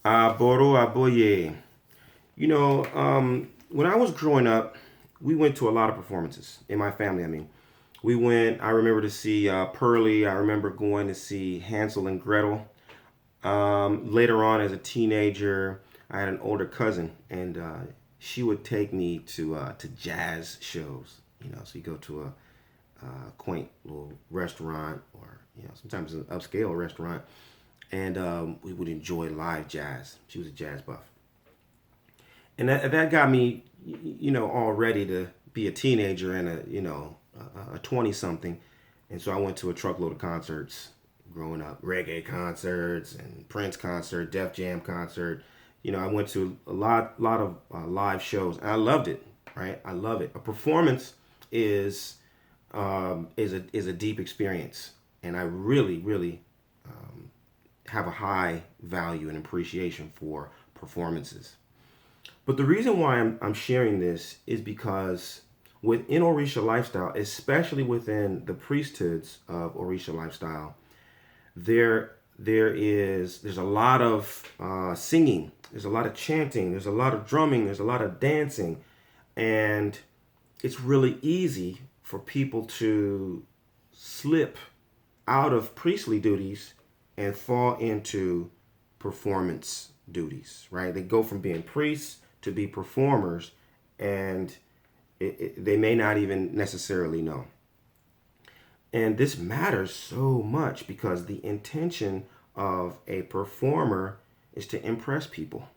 Aboro aboye. When I was growing up, we went to a lot of performances in my family. I remember to see Pearlie. I remember going to see Hansel and Gretel. Later on, as a teenager, I had an older cousin, and she would take me to jazz shows. So you go to a quaint little restaurant, or sometimes an upscale restaurant, and we would enjoy live jazz. She was a jazz buff, and that got me, all ready to be a teenager and a 20 something, and so I went to a truckload of concerts growing up, reggae concerts and Prince concert, Def Jam concert. I went to a lot of live shows, and I loved it. Right, I love it. A performance is is a deep experience, and I really have a high value and appreciation for performances. But the reason why I'm sharing this is because within Orisa lifestyle, especially within the priesthoods of Orisa lifestyle, there's a lot of singing, there's a lot of chanting, there's a lot of drumming, there's a lot of dancing, and it's really easy for people to slip out of priestly duties and fall into performance duties, right? They go from being priests to be performers, and they may not even necessarily know. And this matters so much because the intention of a performer is to impress people,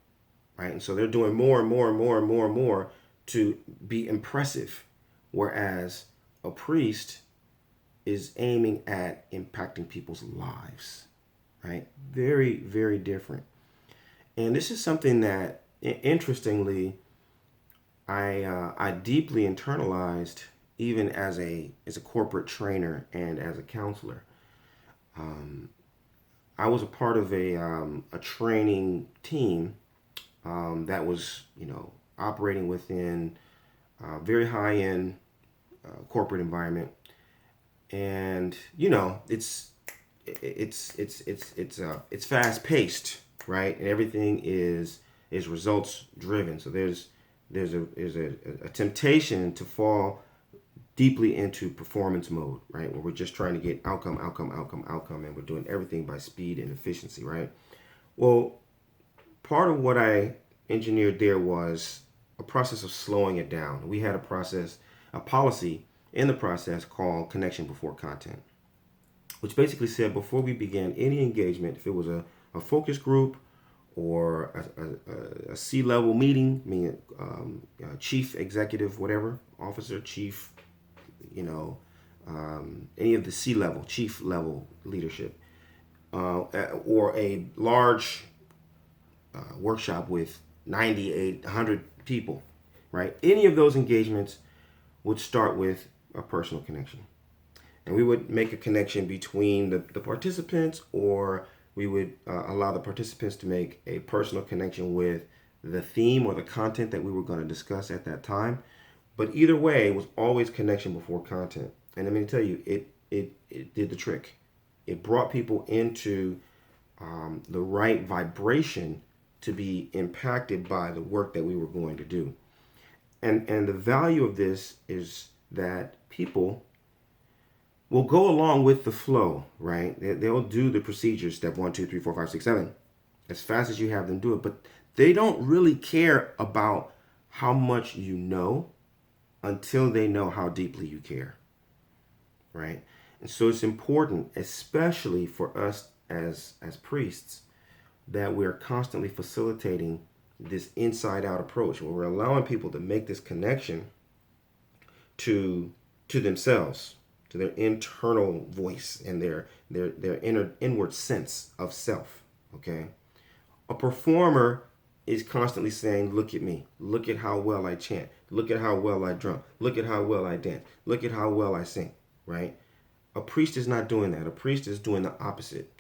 right? And so they're doing more and more and more and more and more to be impressive, whereas a priest is aiming at impacting people's lives, right? Very, very different. And this is something that, interestingly, I deeply internalized even as a corporate trainer and as a counselor. Um, I was a part of a training team that was operating within a very high end corporate environment, and it's fast paced, right? And everything is results driven. So there's a temptation to fall deeply into performance mode, right? Where we're just trying to get outcome, and we're doing everything by speed and efficiency, right? Well, part of what I engineered there was a process of slowing it down. We had a policy in the process called connection before content, which basically said before we began any engagement, if it was a focus group or a C-level meeting, meaning chief executive, whatever, officer, chief, any of the C-level, chief level leadership, or a large workshop with 98, 100 people, right? Any of those engagements would start with a personal connection. And we would make a connection between the participants, or we would allow the participants to make a personal connection with the theme or the content that we were going to discuss at that time. But either way, it was always connection before content. And let me tell you, it did the trick. It brought people into the right vibration to be impacted by the work that we were going to do. And the value of this is that people will go along with the flow, right? They'll do the procedures, step 1, 2, 3, 4, 5, 6, 7, as fast as you have them do it. But they don't really care about how much you know until they know how deeply you care, right? And so it's important, especially for us as priests, that we're constantly facilitating this inside out approach where we're allowing people to make this connection to themselves, to their internal voice and their inward sense of self. Okay, a performer is constantly saying, "Look at me! Look at how well I chant! Look at how well I drum! Look at how well I dance! Look at how well I sing!" Right? A priest is not doing that. A priest is doing the opposite.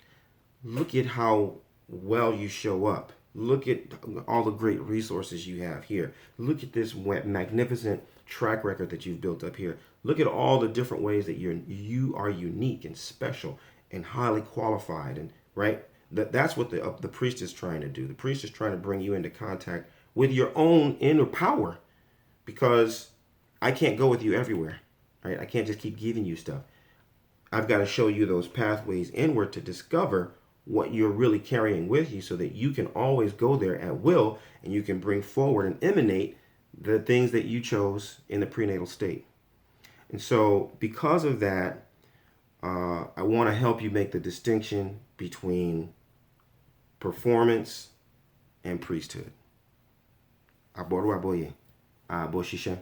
Look at how well you show up. Look at all the great resources you have here. Look at this magnificent track record that you've built up here. Look at all the different ways that you are unique and special and highly qualified, and right. That's what the priest is trying to do. The priest is trying to bring you into contact with your own inner power, because I can't go with you everywhere, right? I can't just keep giving you stuff. I've got to show you those pathways inward to discover what you're really carrying with you, so that you can always go there at will, and you can bring forward and emanate the things that you chose in the prenatal state. And so because of that, I want to help you make the distinction between performance and priesthood. Aboru aboye. Aboshisha.